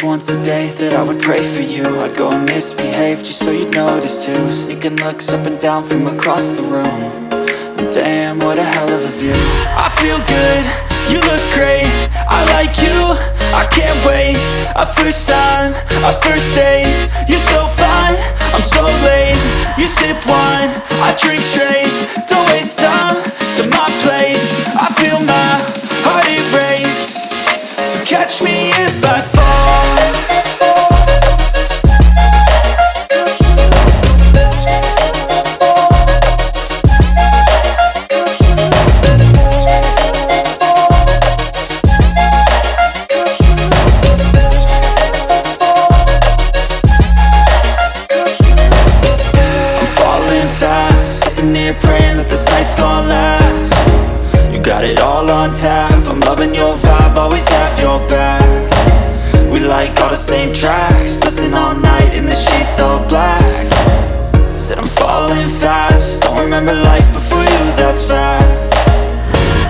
once a day that I would pray for you. I'd go and misbehave just so you'd notice too. Sneaking looks up and down from across the room. And damn, what a hell of a view. I feel good, you look great, I like you, I can't wait. A first time, a first date, you're so fine, I'm so late. You sip wine, I drink straight. Don't waste time to my place. I feel my heart erase. So catch me if I fall. Praying that this night's gonna last. You got it all on tap, I'm loving your vibe, always have your back. We like all the same tracks, listen all night in the sheets all black. Said I'm falling fast, don't remember life before you, that's fact.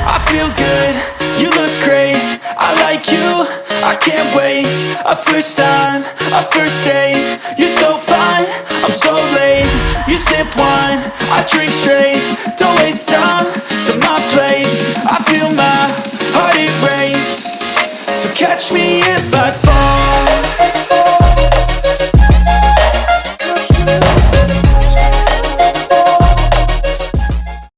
I feel good, you look great, I like you, I can't wait. A first time, a first date, you're so fine, I'm so late. You sip wine, I drink straight. Don't waste time to my place. I feel my heart erase. So catch me if I fall.